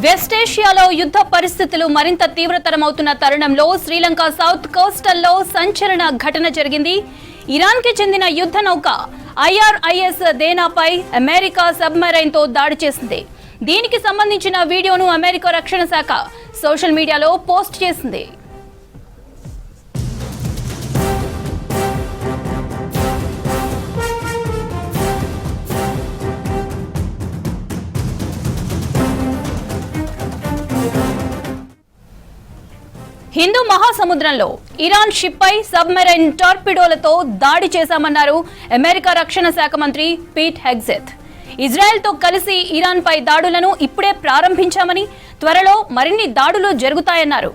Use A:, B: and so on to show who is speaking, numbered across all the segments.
A: West ఏషియాలో యుద్ధ పరిస్థితులు మరింత తీవ్రతరమవుతున్న తరుణంలో శ్రీలంక సౌత్ కోస్టల్లో సంచలన ఘటన జరిగింది. ఇరాన్కి చెందిన యుద్ధ నౌక ఐఆర్ఐఎస్ దేనాపై అమెరికా సబ్మెరైన్తో దాడి చేసింది. దీనికి సంబంధించిన వీడియోను అమెరికా రక్షణ శాఖ సోషల్ మీడియాలో పోస్ట్ చేసింది. హిందూ మహాసముద్రంలో ఇరాన్ షిప్ పై సబ్మెరైన్ టార్పిడోలతో దాడి చేశామన్నారు అమెరికా రక్షణ శాఖ మంత్రి పీట్ హెగ్సెత్. ఇజ్రాయెల్తో కలిసి ఇరాన్ పై దాడులను ఇప్పుడే ప్రారంభించామని, త్వరలో మరిన్ని దాడులు జరుగుతాయన్నారు.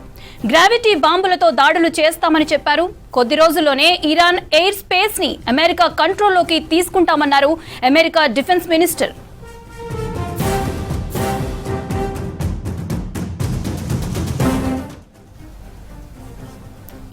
A: గ్రావిటీ బాంబులతో దాడులు చేస్తామని చెప్పారు. కొద్ది రోజుల్లోనే ఇరాన్ ఎయిర్ స్పేస్ ని అమెరికా కంట్రోల్లోకి తీసుకుంటామన్నారు అమెరికా డిఫెన్స్ మినిస్టర్.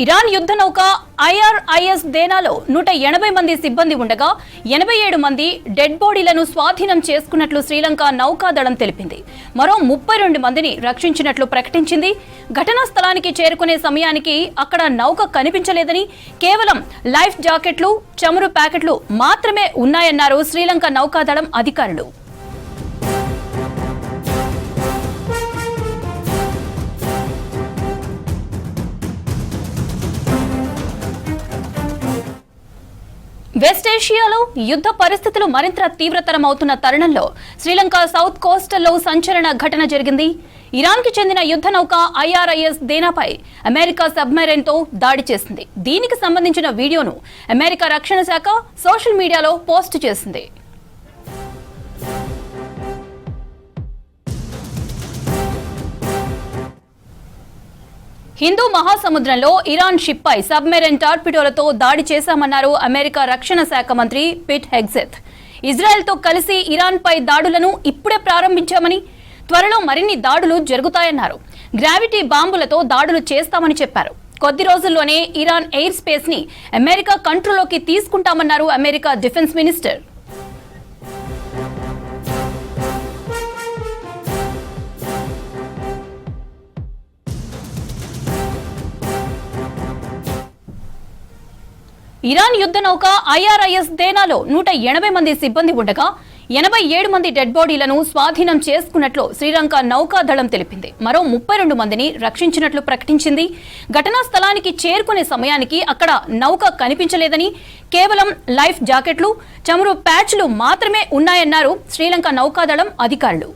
A: ఇరాన్ యుద్ధ నౌక ఐఆర్ఐఎస్ దేనాలో 180 మంది సిబ్బంది ఉండగా 87 మంది డెడ్ బాడీలను స్వాధీనం చేసుకున్నట్లు శ్రీలంక నౌకాదళం తెలిపింది. మరో 32 మందిని రక్షించినట్లు ప్రకటించింది. ఘటనా స్థలానికి చేరుకునే సమయానికి అక్కడ నౌక కనిపించలేదని, కేవలం లైఫ్ జాకెట్లు, చమురు ప్యాకెట్లు మాత్రమే ఉన్నాయన్నారు శ్రీలంక నౌకాదళం అధికారులు. వెస్ట్ ఏషియాలో యుద్ధ పరిస్థితులు మరింత తీవ్రతరమవుతున్న తరుణంలో శ్రీలంక సౌత్ కోస్టల్లో సంచలన ఘటన జరిగింది. ఇరాన్కి చెందిన యుద్ధ నౌక ఐఆర్ఐఎస్ దేనాపై అమెరికా సబ్మెరైన్తో దాడి చేసింది. దీనికి సంబంధించిన వీడియోను అమెరికా రక్షణ శాఖ సోషల్ మీడియాలో పోస్ట్ చేసింది. హిందూ మహాసముద్రంలో ఇరాన్ షిప్ పై సబ్మెరైన్ టార్పిడోలతో దాడి చేశామన్నారు అమెరికా రక్షణ శాఖ మంత్రి పీట్ హెగ్సెత్. ఇజ్రాయెల్తో కలిసి ఇరాన్ పై దాడులను ఇప్పుడే ప్రారంభించామని, త్వరలో మరిన్ని దాడులు జరుగుతాయన్నారు. గ్రావిటీ బాంబులతో దాడులు చేస్తామని చెప్పారు. కొద్ది రోజుల్లోనే ఇరాన్ ఎయిర్ స్పేస్ ని అమెరికా కంట్రోల్లోకి తీసుకుంటామన్నారు అమెరికా డిఫెన్స్ మినిస్టర్. ఇరాన్ యుద్ధ నౌక ఐఆర్ఐఎస్ దేనాలో 180 మంది సిబ్బంది ఉండగా 87 మంది డెడ్ బాడీలను స్వాధీనం చేసుకున్నట్లు శ్రీలంక నౌకాదళం తెలిపింది. మరో 32 మందిని రక్షించినట్లు ప్రకటించింది. ఘటనా స్థలానికి చేరుకునే సమయానికి అక్కడ నౌక కనిపించలేదని, కేవలం లైఫ్ జాకెట్లు, చమురు ప్యాచ్లు మాత్రమే ఉన్నాయన్నారు శ్రీలంక నౌకాదళం అధికారులు.